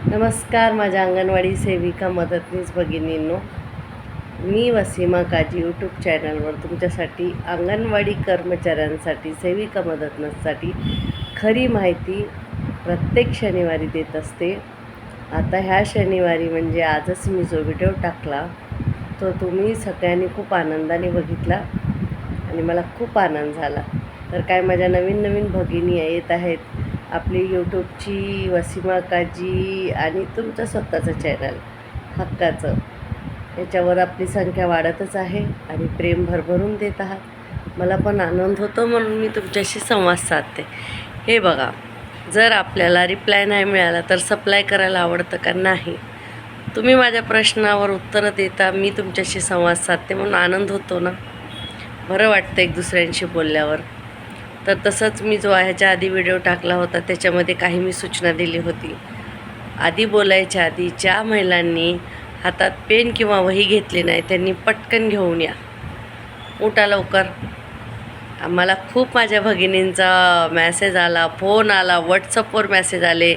नमस्कार माझ्या अंगणवाडी सेविका मदतनीस भगिनींनो, मी वसीमा काजी यूट्यूब चॅनलवर तुमच्यासाठी अंगणवाडी कर्मचाऱ्यांसाठी सेविका मदतनीससाठी खरी माहिती प्रत्येक शनिवारी देत असते. आता ह्या शनिवारी म्हणजे आजच मी जो व्हिडिओ टाकला तो तुम्ही सगळ्यांनी खूप आनंदाने बघितला आणि मला खूप आनंद झाला. तर काय माझ्या नवीन भगिनी येत आहेत, आपली यूट्यूबची वसीमा काजी आणि तुमचं स्वतःचं चॅनल हक्काचं, याच्यावर आपली संख्या वाढतच आहे आणि प्रेम भरभरून देत आहात. मला पण आनंद होतो म्हणून मी तुमच्याशी संवाद साधते. हे बघा, जर आपल्याला रिप्लाय नाही मिळाला तर सप्लाय करायला आवडतं का? नाही. तुम्ही माझ्या प्रश्नावर उत्तरं देता, मी तुमच्याशी संवाद साधते म्हणून आनंद होतो ना, बरं वाटतं एक दुसऱ्यांशी बोलल्यावर. तर तसंच मी जो ह्याच्या आधी व्हिडिओ टाकला होता त्याच्यामध्ये काही मी सूचना दिली होती. आधी बोलायच्या आधी ज्या महिलांनी हातात पेन किंवा वही घेतली नाही त्यांनी पटकन घेऊन या, उठा लवकर. आम्हाला खूप माझ्या भगिनींचा मेसेज आला, फोन आला, व्हॉट्सअपवर मेसेज आले,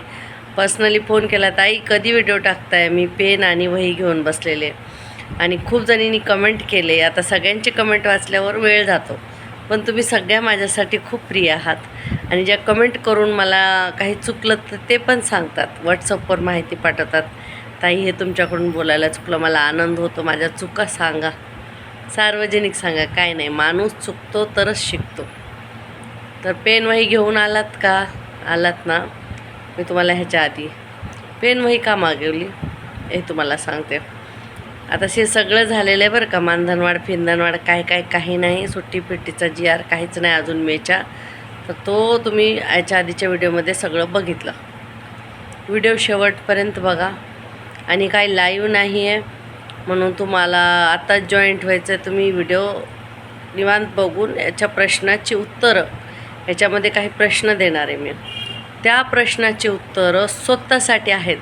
पर्सनली फोन केला, ताई कधी व्हिडिओ टाकताय? मी पेन आणि वही घेऊन बसलेले. आणि खूप जणींनी कमेंट केले. आता सगळ्यांचे कमेंट वाचल्यावर वेळ जातो, पण तुम्ही सगळ्या माझ्यासाठी खूप प्रिय आहात आणि ज्या कमेंट करून मला काही चुकलं तर ते पण सांगतात, व्हॉट्सअपवर माहिती पाठवतात, ताई हे तुमच्याकडून बोलायला चुकलं, मला आनंद होतो, माझ्या चुका सांगा, सार्वजनिक सांगा. काय नाही, माणूस चुकतो तरच शिकतो. तर पेन वही घेऊन आलात का? आलात ना? मी तुम्हाला ह्याच्या आधी पेन वही का मागवली हे तुम्हाला सांगते. आता हे सगळं झालेलं आहे बरं का, मानधनवाढ फिंधनवाढ काही नाही, सुट्टी फिट्टीचा GR काहीच नाही अजून मेचा. तर तो तुम्ही याच्या आधीच्या व्हिडिओमध्ये सगळं बघितलं. व्हिडिओ शेवटपर्यंत बघा. आणि काही लाईव्ह नाही आहे म्हणून तुम्हाला आत्ताच जॉईंट व्हायचं आहे. तुम्ही व्हिडिओ निवांत बघून याच्या प्रश्नाची उत्तरं, याच्यामध्ये काही प्रश्न देणार आहे मी, त्या प्रश्नाची उत्तरं स्वतःसाठी आहेत,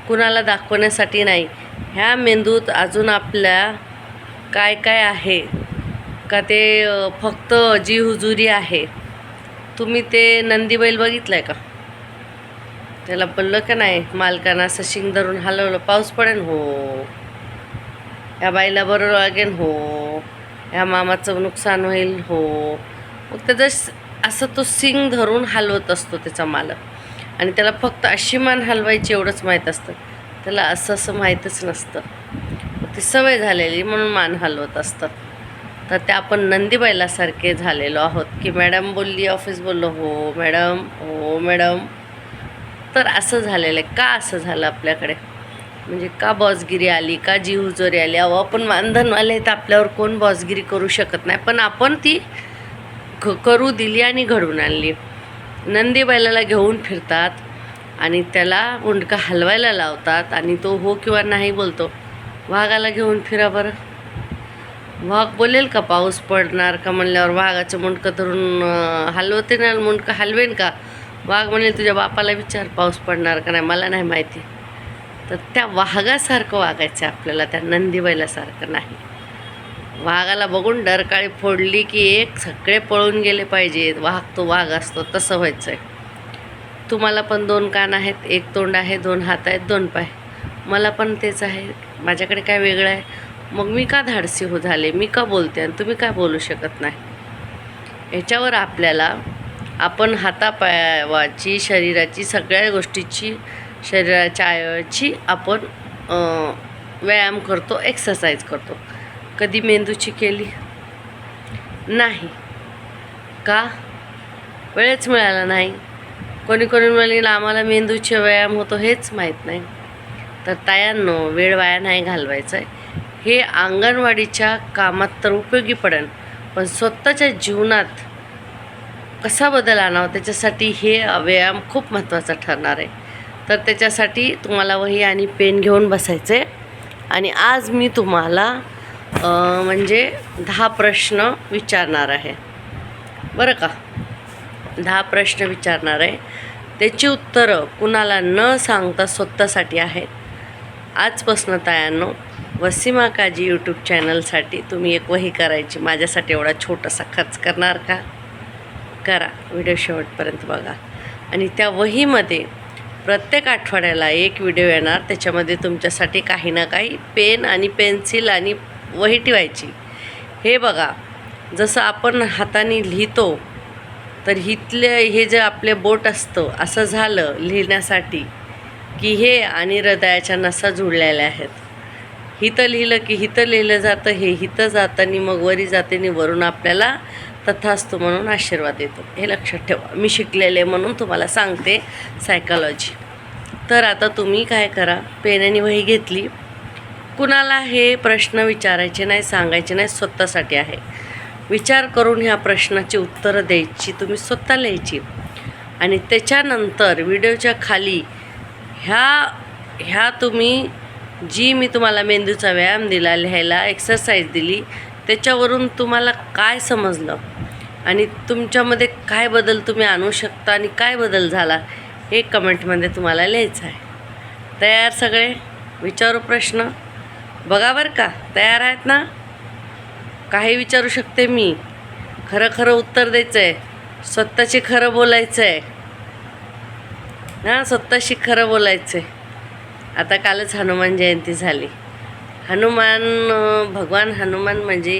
कुणाला दाखवण्यासाठी नाही. ह्या मेंदूत अजून आपल्या काय आहे का ते फक्त जी हुजुरी आहे. तुम्ही ते नंदी बैल बघितलं आहे का? त्याला बोललं का नाही मालकानं असं शिंग धरून हलवलं, पाऊस पडेन, हो. ह्या बाईला बरोबर लागेल, हो. ह्या मामाचं नुकसान होईल, हो. मग त्याचं असं तो शिंग धरून हलवत असतो त्याचा मालक, आणि त्याला फक्त अशी मान हलवायची एवढंच माहीत असतं, त्याला असं माहीतच नसतं. ती सवय झालेली म्हणून मान हलवत असतात. तर ते आपण नंदीबाईलासारखे झालेलो आहोत की मॅडम बोलली, ऑफिस बोललो, हो मॅडम, हो मॅडम. तर असं झालेलं आहे. का असं झालं आपल्याकडे? म्हणजे का बॉसगिरी आली, का जीवजोरी आली? अहो, आपण मानधनवाले तर आपल्यावर कोण बॉसगिरी करू शकत नाही, पण आपण ती करू दिली आणि घडवून आणली. नंदीबाईला घेऊन फिरतात आणि त्याला मुंडका हलवायला लावतात आणि तो हो किंवा नाही बोलतो. वाघाला घेऊन फिरा बरं, वाघ बोलेल का पाऊस पडणार का म्हणल्यावर वाघाचं मुंडकं धरून हलवते ना, मुंडकं हलवेन का? वाघ म्हणेल तुझ्या बापाला विचार पाऊस पडणार का नाही, मला नाही माहिती. तर त्या वाघासारखं वागायचं आपल्याला, त्या नंदीबाईलासारखं नाही. वाघाला बघून डरकाळी फोडली की एक सगळे पळून गेले पाहिजेत, वाघ तो वाघ असतो, तसं व्हायचं आहे. तुम्हाला पण 2 कान आहेत, 1 तोंड आहे, 2 हात आहेत, 2 पाय. मला पण तेच आहे, माझ्याकडे काय वेगळं आहे? मग मी का धाडसी झाले, मी का बोलते आणि तुम्ही काय बोलू शकत नाही? याच्यावर आपल्याला आपण हातापायाची, शरीराची, सगळ्या गोष्टीची, शरीराच्या अवयवाची आपण व्यायाम करतो, एक्सरसाइज करतो. कधी मेंदूची केली नाही का? वेळच मिळाला नाही. कोणी म्हणेल आम्हाला मेंदूचे व्यायाम होतो हेच माहीत नाही. तर तायांनो, वेळ वाया नाही घालवायचा आहे. हे अंगणवाडीच्या कामात तर उपयोगी पडेल, पण स्वतःच्या जीवनात कसा बदल आणावा त्याच्यासाठी हे व्यायाम खूप महत्त्वाचा ठरणार आहे. तर त्याच्यासाठी तुम्हाला वही आणि पेन घेऊन बसायचं आहे. आणि आज मी तुम्हाला म्हणजे 10 प्रश्न विचारणार आहे बरं का. 10 प्रश्न विचारणार आहे, त्याची उत्तरं कुणाला न सांगता स्वतःसाठी आहेत. आजपासून तायांनो, वसीमा काजी यूट्यूब चॅनलसाठी तुम्ही एक वही करायची. माझ्यासाठी एवढा छोटासा खर्च करणार का? करा. व्हिडिओ शेवटपर्यंत बघा. आणि त्या वहीमध्ये प्रत्येक आठवड्याला एक व्हिडिओ येणार, त्याच्यामध्ये तुमच्यासाठी काही ना काही पेन आणि पेन्सिल आणि वही ठेवायची. हे बघा, जसं आपण हाताने लिहितो तर हे जे आपले बोट असतं असं झालं लिहिण्यासाठी की हे आणि हृदयाच्या नसा जुळलेल्या आहेत. हिथं लिहिलं की हिथं लिहिलं जातं, हे हिथं जातं आणि मग वरी जाते आणि वरून आपल्याला तथास्तु म्हणून आशीर्वाद येतो. हे लक्षात ठेवा, मी शिकलेले म्हणून तुम्हाला सांगते सायकॉलॉजी. तर आता तुम्ही काय करा, पेन आणि वही घेतली. कुणाला हे प्रश्न विचारायचे नाही, सांगायचे नाही, स्वतःसाठी आहे. विचार करून ह्या प्रश्नाची उत्तरं द्यायची, तुम्ही स्वतः लिहायची आणि त्याच्यानंतर व्हिडिओच्या खाली ह्या तुम्ही जी मी तुम्हाला मेंदूचा व्यायाम दिला, लिहायला एक्सरसाइज दिली, त्याच्यावरून तुम्हाला काय समजलं आणि तुमच्यामध्ये काय बदल तुम्ही आणू शकता आणि काय बदल झाला हे कमेंटमध्ये तुम्हाला लिहायचं आहे. तयार सगळे? विचारू प्रश्न, बघा बरं का, तयार आहेत ना? काही विचारू शकते मी, खरं खरं उत्तर द्यायचं आहे, स्वतःशी खरं बोलायचं आहे. हां, स्वतःशी खरं बोलायचं आहे. आता कालच हनुमान जयंती झाली. भगवान हनुमान म्हणजे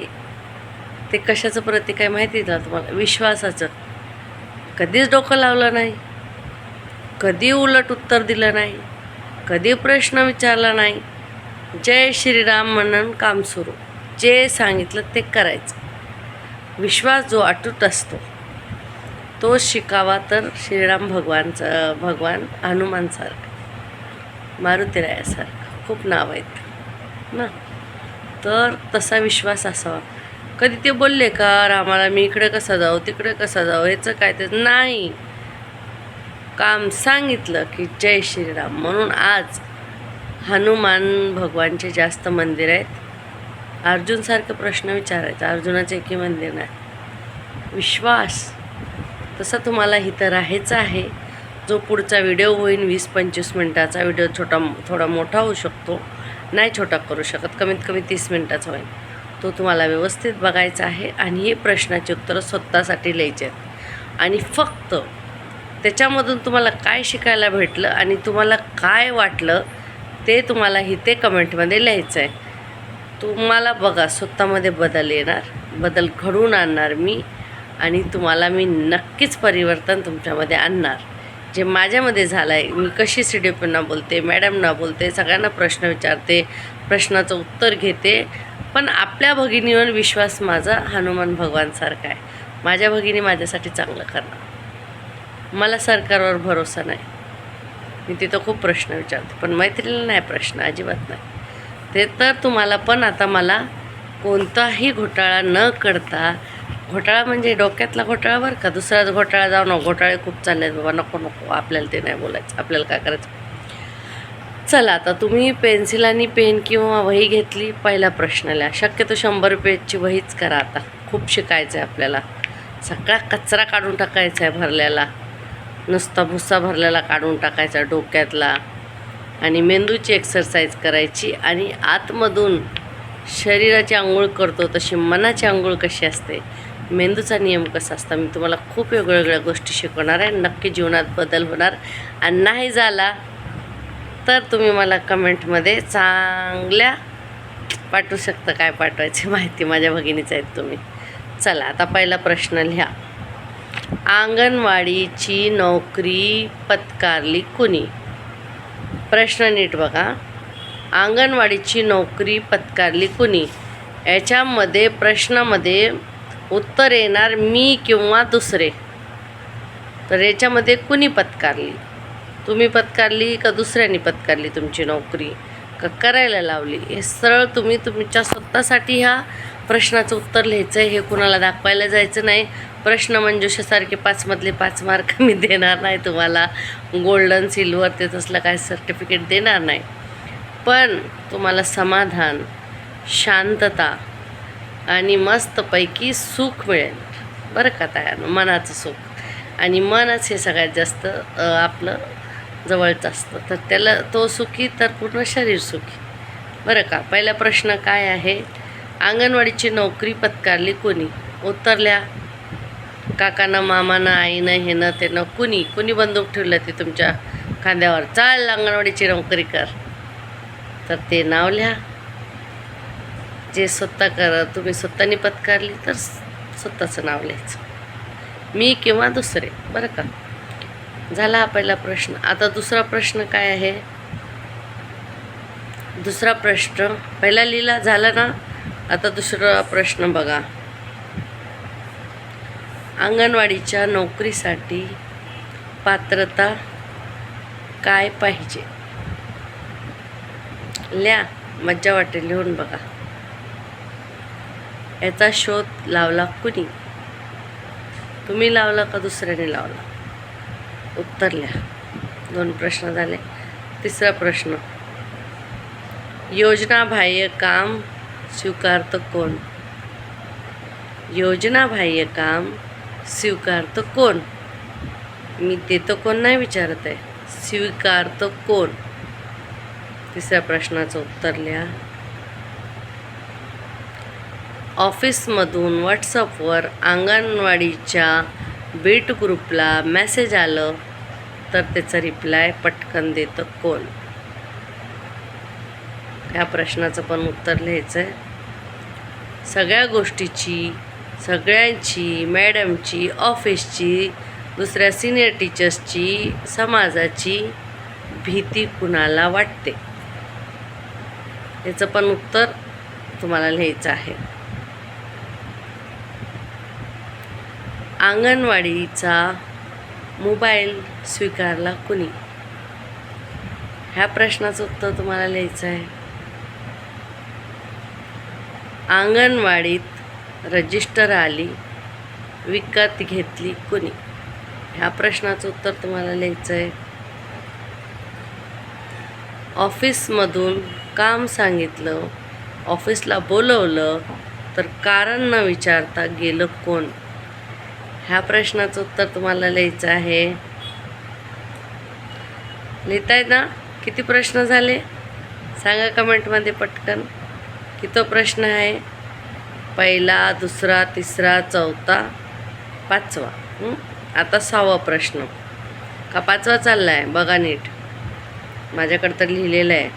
ते कशाचं प्रतीक आहे माहिती आहे का तुम्हाला? विश्वासाचं. कधीच डोकं लावलं नाही, कधी उलट उत्तर दिलं नाही, कधी प्रश्न विचारला नाही. जय श्रीराम म्हणून काम सुरू, जे सांगितलं ते करायचं. विश्वास जो अटूट असतो तो शिकावा. तर भगवान हनुमानसारखं, मारुतीरायासारखं खूप नाव आहेत ना, तर तसा विश्वास असावा. कधी ते बोलले का रामाला मी इकडे कसा जाऊ, तिकडे कसा जाऊ, ह्याचं काय ते नाही, काम सांगितलं की जय श्रीराम. म्हणून आज हनुमान भगवानचे जास्त मंदिर आहेत. अर्जुनसारखे प्रश्न विचारायचा, अर्जुनाचं एकही मंदिर नाही. विश्वास तसा तुम्हाला इथं राहायचं आहे. जो पुढचा व्हिडिओ होईल 20-25 मिनटाचा व्हिडिओ, थोडा मोठा होऊ शकतो, नाही छोटा करू शकत, कमीत कमी 30 मिनटाचा होईल, तो तुम्हाला व्यवस्थित बघायचा आहे. आणि हे प्रश्नाची उत्तरं स्वतःसाठी लिहायची आहेत आणि फक्त त्याच्यामधून तुम्हाला काय शिकायला भेटलं आणि तुम्हाला काय वाटलं ते तुम्हाला इथे कमेंटमध्ये लिहायचं आहे. तुम्हाला बघा स्वतःमध्ये बदल येणार, बदल घडवून आणणार मी आणि तुम्हाला मी नक्कीच परिवर्तन तुमच्यामध्ये आणणार. जे माझ्यामध्ये झालं आहे, मी कशी CDPना बोलते, मॅडमना बोलते, सगळ्यांना प्रश्न विचारते, प्रश्नाचं उत्तर घेते, पण आपल्या भगिनीवर विश्वास माझा हनुमान भगवानसारखा आहे. माझ्या भगिनी माझ्यासाठी चांगलं करणार. मला सरकारवर भरोसा नाही, मी तिथं खूप प्रश्न विचारते, पण मैत्रिणीला नाही प्रश्न, अजिबात नाही. ते तर तुम्हाला पण आता मला कोणताही घोटाळा न करता, घोटाळा म्हणजे डोक्यातला घोटाळा बरं का, दुसराच घोटाळा जाऊ नको, घोटाळे खूप चालले आहेत बाबा, नको, आपल्याला ते नाही बोलायचं, आपल्याला काय करायचं. चला, आता तुम्ही पेन्सिल आणि पेन किंवा वही घेतली, पहिला प्रश्न लिहा. शक्यतो 100 पेजची वहीच करा. आता खूप शिकायचं आहे आपल्याला, सगळा कचरा काढून टाकायचा आहे भरलेला, नुसता भुस्सा भरलेला काढून टाकायचा डोक्यातला, आणि मेंदूची एक्सरसाइज करायची. आणि आतमधून शरीराची आंघोळ करतो तशी मनाची आंघोळ कशी असते, मेंदूचा नियम कसा असता, मी तुम्हाला खूप वेगवेगळ्या गोष्टी शिकवणार आहे. नक्की जीवनात बदल होणार. आणि नाही झाला तर तुम्ही मला कमेंटमध्ये चांगल्या पाठवू शकता, काय पाठवायची माहिती माझ्या भगिनीचं आहेत तुम्ही. चला, आता पहिला प्रश्न लिहा. अंगणवाडीची नोकरी पत्कारली कुणी? प्रश्न नीट बघा. अंगणवाडीची नोकरी पत्कारली कुणी? याच्यामध्ये प्रश्नामध्ये उत्तर येणार मी किंवा दुसरे. तर याच्यामध्ये कुणी पत्कारली? तुम्ही पत्कारली का दुसऱ्यांनी पत्कारली तुमची नोकरी, का करायला लावली? हे सरळ तुम्ही तुमच्या स्वतःसाठी ह्या प्रश्नाचं उत्तर लिहायचं आहे. हे कुणाला दाखवायला जायचं नाही. प्रश्न मंजुषासारखे 5 मधले 5 मार्क मी देणार नाही तुम्हाला, गोल्डन सिल्वर ते तसलं काय सर्टिफिकेट देणार नाही, पण तुम्हाला समाधान, शांतता आणि मस्तपैकी सुख मिळेल बरं का. तयार मनाचं सुख, आणि मनच हे सगळ्यात जास्त आपलं जवळचं असतं, तर त्याला तो सुखी तर पूर्ण शरीर सुखी बरं का. पहिला प्रश्न काय आहे? अंगणवाडीची नोकरी पत्कारली कोणी? उत्तर लिहा. काकानं, मामानं, आईनं, हेनं, त्यानं, कुणी बंदूक ठेवलं ते तुमच्या खांद्यावर चाल अंगणवाडीची नोकरी कर, तर ते नाव लिहा. जे तुम्ही स्वतःनी पत्कारली तर स्वतःचं नाव लिहायचं, मी किंवा दुसरे. बरं का. झाला हा पहिला प्रश्न. आता दुसरा प्रश्न काय आहे? दुसरा प्रश्न पहिला लिहिला झाला ना. आता दुसरा प्रश्न बघा. अंगणवाडीच्या नोकरीसाठी पात्रता काय पाहिजे? लिहा, मज्जा वाटेल लिहून बघा. याचा शोध लावला कुणी? तुम्ही लावला का दुसऱ्याने लावला? उत्तर लिहा. 2 प्रश्न झाले. तिसरा प्रश्न, योजनाबाह्य काम स्वीकारतं कोण? योजनाबाह्य काम स्वीकारतं कोण? मी देतो कोण नाही विचारत आहे, स्वीकारतं कोण? तिसऱ्या प्रश्नाचं उत्तर लिहा. ऑफिसमधून व्हॉट्सअपवर अंगणवाडीच्या बीट ग्रुपला मेसेज आलं तर त्याचा रिप्लाय पटकन देतं कोण? ह्या प्रश्नाचं पण उत्तर लिहायचं आहे. सगळ्या गोष्टीची, सगळ्यांची, मॅडमची, ऑफिसची, दुसऱ्या सिनियर टीचर्सची, समाजाची भीती कुणाला वाटते? याचं पण उत्तर तुम्हाला लिहायचं आहे. अंगणवाडीचा मोबाईल स्वीकारला कुणी? ह्या प्रश्नाचं उत्तर तुम्हाला लिहायचं आहे. अंगणवाडीत रजिस्टर आली विकत घेतली कुणी? ह्या प्रश्नाचं उत्तर तुम्हाला लिहायचं आहे. ऑफिसमधून काम सांगितलं, ऑफिसला बोलवलं तर कारण न विचारता गेलं कोण? ह्या प्रश्नाचं उत्तर तुम्हाला लिहायचं आहे. लिहिताय ना? किती प्रश्न झाले सांगा कमेंटमध्ये पटकन. किती प्रश्न आहे? पहिला, दुसरा, तिसरा, चौथा, 5वा. आता 6वा प्रश्न का 5वा चालला आहे? बघा नीट, माझ्याकडं तर लिहिलेलं आहे.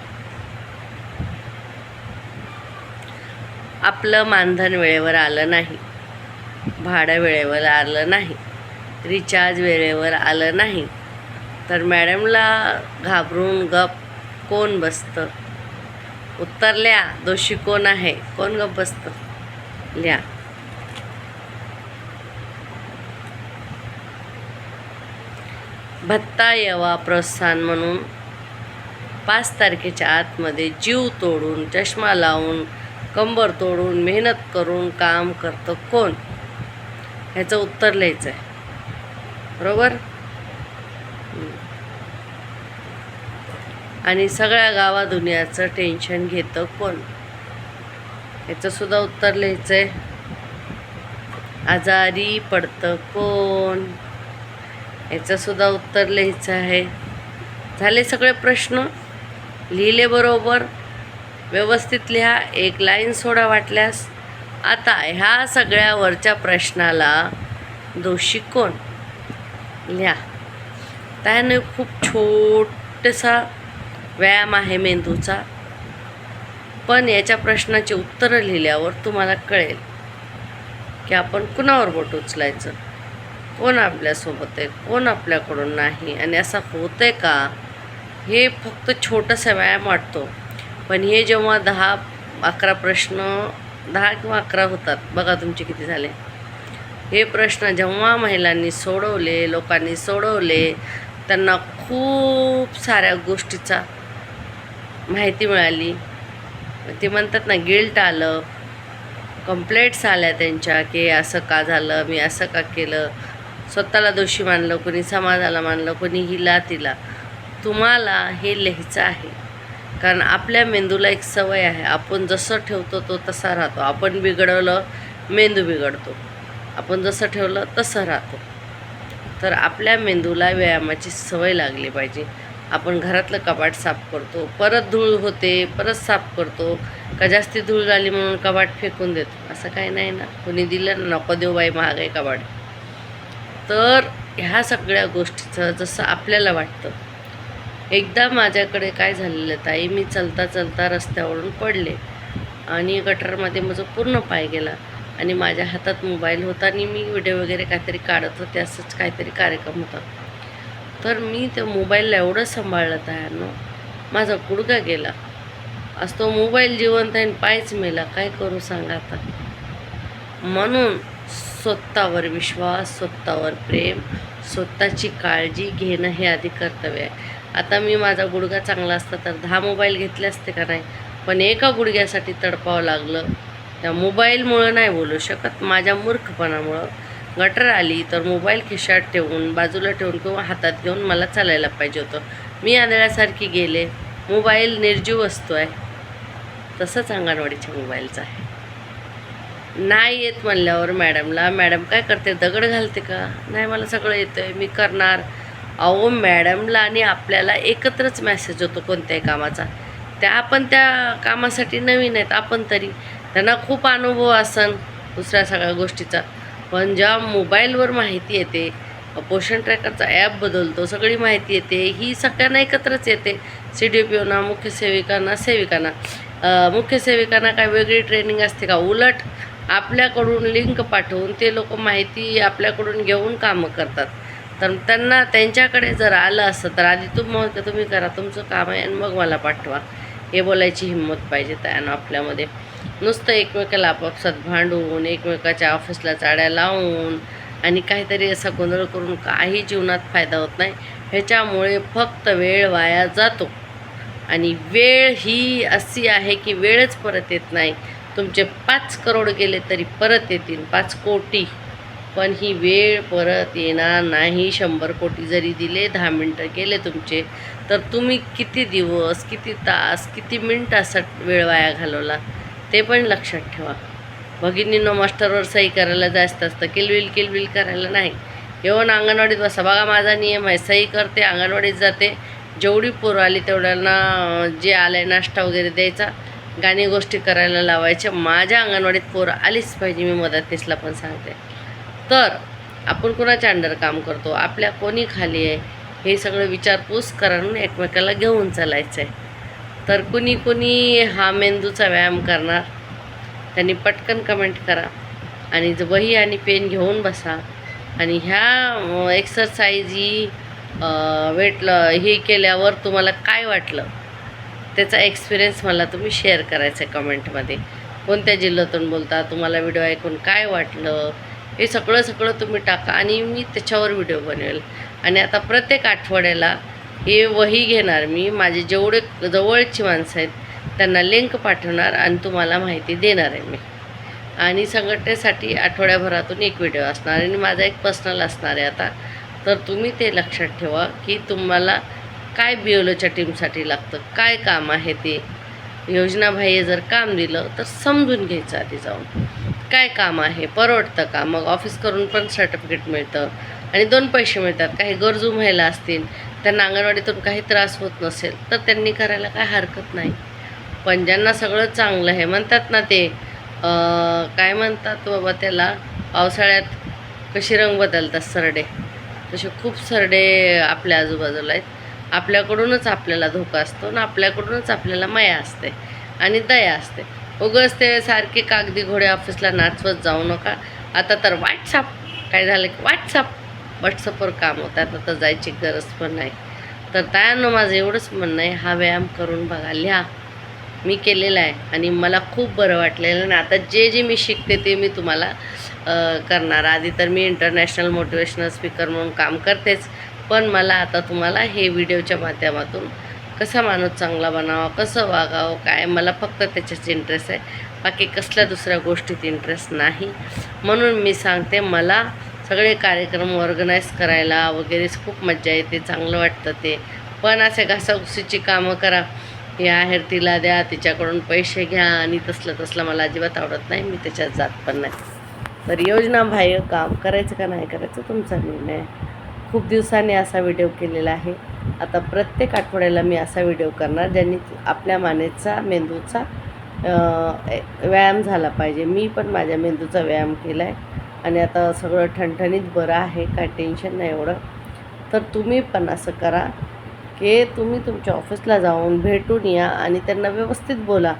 आपलं मानधन वेळेवर आलं नाही, भाडं वेळेवर आलं नाही, रिचार्ज वेळेवर आलं नाही तर मॅडमला घाबरून गप कोण बसतं? उत्तर लिहा. दोषी कोण आहे? कोण गप बसतं? लिहा. भत्ता यावा प्रोत्साहन म्हणून 5 तारखेच्या आतमध्ये जीव तोडून, चष्मा लावून, कंबर तोडून, मेहनत करून काम करतं कोण? ह्याचं उत्तर लिहायचं आहे. बरोबर. आणि सगळ्या गावा दुनियाचं टेन्शन घेतं कोण? ह्याचं सुद्धा उत्तर लिहायचं आहे. आजारी पडतं कोण? याचं सुद्धा उत्तर लिहायचं आहे. झाले सगळे प्रश्न लिहिले बरोबर, व्यवस्थित लिहा. एक लाईन सोडा वाटल्यास. आता ह्या सगळ्या वरच्या प्रश्नाला दोषी कोण? लिहा. त्याने खूप छोटासा व्यायाम आहे मेंदूचा, पण याच्या प्रश्नाची उत्तरं लिहिल्यावर तुम्हाला कळेल की आपण कुणावर बोट उचलायचं, कोण आपल्यासोबत आहे, कोण आपल्याकडून नाही, आणि असं होतं का? हे फक्त छोटासा व्यायाम वाटतो, पण हे जेव्हा 10-11 प्रश्न, 10 किंवा 11 होतात, बघा तुमचे किती झाले. हे प्रश्न जेव्हा महिलांनी सोडवले, लोकांनी सोडवले, त्यांना खूप साऱ्या गोष्टीचा माहिती मिळाली. ते म्हणतात ना, गिल्ट आलं, कंप्लेंट्स आल्या त्यांच्या की असं का झालं, मी असं का केलं, स्वतःला दोषी मानलं, कोणी समाजाला मानलं, कोणी हिला तिला. तुम्हाला हे लिहायचं आहे, कारण आपल्या मेंदूला एक सवय आहे, आपण जसं ठेवतो तो तसा राहतो. आपण बिघडवलं मेंदू बिघडतो, आपण जसं ठेवलं तसं राहतो. तर आपल्या मेंदूला व्यायामाची सवय लागली पाहिजे. आपण घरातलं कपाट साफ करतो, परत धूळ होते, परत साफ करतो का जास्ती धूळ झाली म्हणून कपाट फेकून देतो? असं काही नाही ना. कोणी दिलं ना, नको देऊ बाई, महाग आहे कपाट. तर ह्या सगळ्या गोष्टीचं जसं आपल्याला वाटतं एकदा माझ्याकडे काय झालेलं ताई, मी चलता चलता रस्त्यावरून पडले आणि गटरमध्ये माझं पूर्ण पाय गेला आणि माझ्या हातात मोबाईल होता आणि मी व्हिडिओ वगैरे काहीतरी काढत होते, असंच काहीतरी कार्यक्रम होता. तर मी त्या मोबाईलला एवढं सांभाळलं तायांनो, माझा गुडघा गेला. आज तो मोबाईल जिवंत आहे आणि पायच मेला, काय करू सांगा आता. म्हणून स्वतःवर विश्वास, स्वतःवर प्रेम, स्वतःची काळजी घेणं हे आधी कर्तव्य आहे. आता मी माझा गुडघा चांगला असता तर 10 मोबाईल घेतले असते का नाही, पण एका गुडघ्यासाठी तडपावं लागलं. त्या मोबाईलमुळं नाही बोलू शकत, माझ्या मूर्खपणामुळं. गटर आली तर मोबाईल खिशात ठेवून, बाजूला ठेवून किंवा हातात घेऊन मला चालायला पाहिजे होतं. मी आंधळ्यासारखी गेले. मोबाईल निर्जीव वस्तू आहे, तसंच अंगणवाडीच्या मोबाईलचं आहे. नाही येत म्हणल्यावर मॅडमला, मॅडम काय करते, दगड घालते का? नाही, मला सगळं येतं आहे, मी करणार. अहो, मॅडमला आणि आपल्याला एकत्रच मेसेज होतो कोणत्याही कामाचा. त्या पण त्या कामासाठी नवीन आहेत, आपण तरी. त्यांना खूप अनुभव असन दुसऱ्या सगळ्या गोष्टीचा, पण ज्या मोबाईलवर माहिती येते, पोषण ट्रॅकरचा ॲप बदलतो, सगळी माहिती येते, ही सगळ्यांना एकत्रच येते. CDPOना, मुख्य सेविकांना, सेविकांना. मुख्य सेविकांना काय वेगळी ट्रेनिंग असते का? उलट आपल्याकडून लिंक पाठवून ते लोक माहिती आपल्याकडून घेऊन कामं करतात. तर त्यांना त्यांच्याकडे जर आलं असतं तर आधी तुम्ही करा, तुमचं काम आहे, आणि मग मला पाठवा, हे बोलायची हिंमत पाहिजे त्यानं आपल्यामध्ये. नुसतं एकमेकाला आपापसात भांडून, एकमेकाच्या ऑफिसला चाड्या लावून आणि काहीतरी असा गोंधळ करून काही जीवनात फायदा होत नाही. ह्याच्यामुळे फक्त वेळ वाया जातो. आणि वेळ ही अशी आहे की वेळच परत येत नाही. तुमचे 5 करोड गेले तरी परत येतील, 5 कोटी, पण ही वेळ परत येणार नाही. 100 कोटी जरी दिले, 10 मिनटं गेले तुमचे, तर तुम्ही किती दिवस, किती तास, किती मिनटासाठी वेळ वाया घालवला ते पण लक्षात ठेवा. भगिनींनो, मास्टरवर सही करायला जास्त असतं, किलबिल करायला नाही. येऊन अंगणवाडीत बसा. बघा, माझा नियम आहे, सही करते, अंगणवाडीत जाते, जेवढी पोरं आली तेवढ्यांना जे आलं नाश्ता वगैरे द्यायचा, गाणी गोष्टी करायला लावायच्या. माझ्या अंगणवाडीत पोरं आलीच पाहिजे, मी मदतनीसला पण सांगते. तर आपण कोणाच्या अंडर काम करतो, आपल्या कोणी खाली आहे, हे सगळं विचारपूस करून एकमेकाला घेऊन चालायचं आहे. तर कुणी हा मेंदूचा व्यायाम करणार, त्यांनी पटकन कमेंट करा आणि वही आणि पेन घेऊन बसा. आणि ह्या एक्सरसाइज ही हे केल्यावर तुम्हाला काय वाटलं त्याचा एक्सपिरियन्स मला तुम्ही शेअर करायचा आहे कमेंटमध्ये. कोणत्या जिल्ह्यातून बोलता, तुम्हाला व्हिडिओ ऐकून काय वाटलं, हे सगळं तुम्ही टाका आणि मी त्याच्यावर व्हिडिओ बनवेल. आणि आता प्रत्येक आठवड्याला हे वही घेणार मी, माझे जेवढे जवळची माणसं आहेत त्यांना लिंक पाठवणार आणि तुम्हाला माहिती देणार आहे मी. आणि संघटनेसाठी आठवड्याभरातून एक व्हिडिओ असणार आणि माझा एक पर्सनल असणार आहे आता. तर तुम्ही ते लक्षात ठेवा की तुम्हाला काय BLOच्या टीमसाठी लागतं, काय काम आहे ते. योजनाबाह्य जर काम दिलं तर समजून घ्यायचं आधी जाऊन, काय काम आहे, परवडतं का. मग ऑफिस करून पण सर्टिफिकेट मिळतं आणि 2 पैसे मिळतात. काही गरजू महिला असतील, त्यांना अंगणवाडीतून काही त्रास होत नसेल तर त्यांनी करायला काय हरकत नाही. पण ज्यांना सगळं चांगलं आहे, म्हणतात ना ते काय म्हणतात बाबा त्याला, पावसाळ्यात कशी रंग बदलतात सरडे, तसे खूप सरडे आपल्या आजूबाजूला आहेत. आपल्याकडूनच आपल्याला धोका असतो ना, आपल्याकडूनच आपल्याला माया असते आणि दया असते. उगाच ते सारखे कागदी घोडे ऑफिसला नाचवत जाऊ नका. आता तर व्हॉट्सअप, काय झालं की व्हॉट्सअपवर काम होतं, आता तर जायची गरज पण नाही. तर तायांनो, माझं एवढंच म्हणणं आहे, हा व्यायाम करून बघा, लिहा. मी केलेलं आहे आणि मला खूप बरं वाटलेलं. आणि आता जे मी शिकते ते मी तुम्हाला करणार. आधी तर मी इंटरनॅशनल मोटिवेशनल स्पीकर म्हणून काम करतेच, पण मला आता तुम्हाला हे व्हिडिओच्या माध्यमातून कसा माणूस चांगला बनावा, कसं वागावं, काय, मला फक्त त्याच्याच इंटरेस्ट आहे, बाकी कसल्या दुसऱ्या गोष्टीत इंटरेस्ट नाही. म्हणून मी सांगते, मला सगळे कार्यक्रम ऑर्गनाईज करायला वगैरे खूप मजा येते, चांगलं वाटतं ते. पण असे घासाघुसीची कामं करा, या तिला द्या, तिच्याकडून पैसे घ्या आणि तसलं मला अजिबात आवडत नाही, मी त्याच्यात जात पण नाही. तर योजनाबाह्य काम करायचं का नाही करायचं तुमचा निर्णय आहे. खूप दिवसांनी असा व्हिडिओ केलेला आहे. आता प्रत्येक आठवड्याला मी असा व्हिडिओ करणार ज्यांनी आपल्या मानेचा, मेंदूचा व्यायाम झाला पाहिजे. मी पण माझ्या मेंदूचा व्यायाम केला आहे आणि आता सगळं ठणठणीत बरं आहे, काय टेन्शन नाही एवढं. तर तुम्ही पण असं करा की तुम्ही तुमच्या ऑफिसला जाऊन भेटून या आणि त्यांना व्यवस्थित बोला.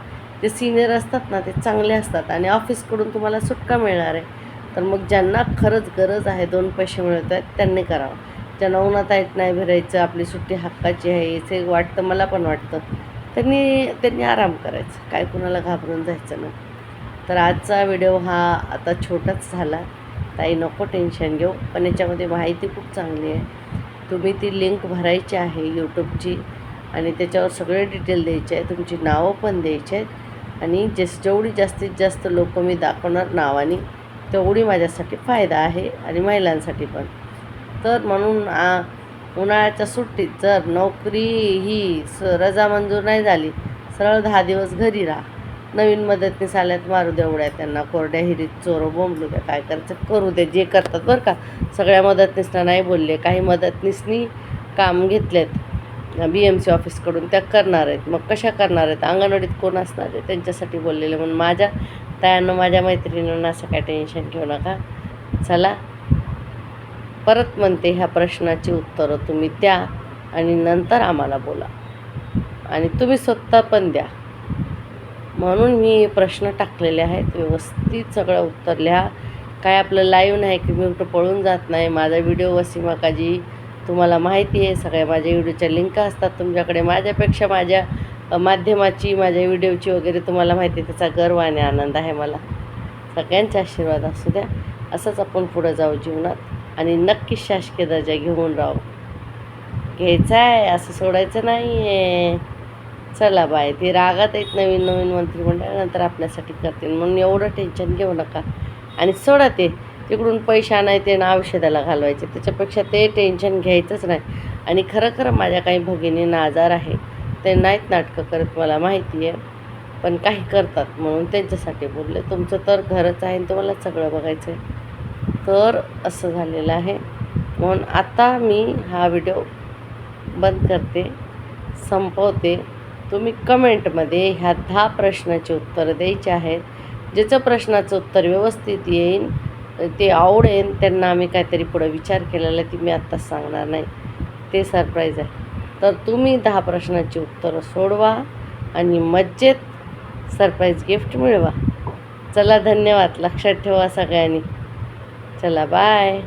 जे सीनियर असतात ना ते चांगले असतात आणि ऑफिसकडून तुम्हाला सुटका मिळणार आहे. तर मग ज्यांना खरंच गरज आहे, 2 पैसे मिळत आहेत त्यांनी करावं. ज्यांना उन्हाताईत नाही फिरायचं, आपली सुट्टी हक्काची आहे याचं वाटतं, मला पण वाटतं, त्यांनी आराम करायचं, काय कुणाला घाबरून जायचं नाही. तर आजचा व्हिडिओ हा आता छोटाच झाला. ताई नको टेन्शन घेऊ, पण याच्यामध्ये माहिती खूप चांगली आहे. तुम्ही ती लिंक भरायची आहे यूट्यूबची आणि त्याच्यावर सगळे डिटेल द्यायचे आहे, तुमची नावं पण द्यायची आहेत आणि जेवढी जास्तीत जास्त लोकं मी दाखवणार नावाने तेवढी माझ्यासाठी फायदा आहे आणि महिलांसाठी पण. तर म्हणून उन्हाळ्याच्या सुट्टीत जर नोकरी ही रजा मंजूर नाही झाली, सरळ 10 दिवस घरी राहा. नवीन मदतनीस आल्यात मारू द्या उड्या त्यांना, कोरड्या हिरीत चोरं बोंबलू द्या, काय करायचं करू द्या, जे करतात बरं का. सगळ्या मदतनीसना नाही बोलले, काही मदतनीसनी काम घेतलेत BMC ऑफिसकडून, त्या करणार आहेत. मग कशा करणार आहेत, अंगणवाडीत कोण असणार आहे त्यांच्यासाठी बोललेले. म्हणून माझ्या तायांना, माझ्या मैत्रिणींना असं काय टेन्शन घेऊ नका. चला परत म्हणते, ह्या प्रश्नाची उत्तरं तुम्ही द्या आणि नंतर आम्हाला बोला आणि तुम्ही स्वतः पण द्या. म्हणून मी प्रश्न टाकलेले आहेत, व्यवस्थित सगळं उत्तर लिहा. काय आपलं लाईव्ह नाही की मी कुठं पळून जात नाही. माझा व्हिडिओ वसीमा काजी तुम्हाला माहिती आहे, सगळ्या माझ्या व्हिडिओच्या लिंक असतात तुमच्याकडे. माझ्यापेक्षा माझ्या माध्यमाची, माझ्या व्हिडिओची वगैरे तुम्हाला माहिती आहे, त्याचा गर्व आणि आनंद आहे मला. सगळ्यांचे आशीर्वाद असू द्या. असंच आपण पुढं जाऊ जीवनात आणि नक्कीच शासकीय दर्जा घेऊन राहू. घ्यायचा आहे, असं सोडायचं नाही आहे. चला बाय. ते रागात आहेत नवीन मंत्रिमंडळानंतर आपल्यासाठी करतील, म्हणून एवढं टेन्शन घेऊ नका आणि सोडा. ते तिकडून पैसे आणायचे ना औषधाला घालवायचे, त्याच्यापेक्षा ते टेन्शन घ्यायचंच नाही. आणि खरं माझ्या काही भगिनींना आजार आहे, ते नाहीत नाटकं करत मला माहिती आहे, पण काही करतात म्हणून त्यांच्यासाठी बोलले. तुमचं तर घरच आहे आणि तुम्हाला सगळं बघायचं आहे. तर असं झालेलं आहे. म्हणून आता मी हा व्हिडिओ बंद करते, संपवते. तुम्ही कमेंटमध्ये ह्या 10 प्रश्नाचे उत्तरं द्यायचे आहेत. ज्याचं प्रश्नाचं उत्तर व्यवस्थित येईल, ते आवडेल त्यांना आम्ही काहीतरी पुढं विचार केलेला आहे, ती मी आत्ताच सांगणार नाही, ते सरप्राईज आहे. तर तुम्ही 10 प्रश्नाची उत्तरं सोडवा आणि मज्जेत सरप्राईज गिफ्ट मिळवा. चला धन्यवाद. लक्षात ठेवा सगळ्यांनी. चला बाय.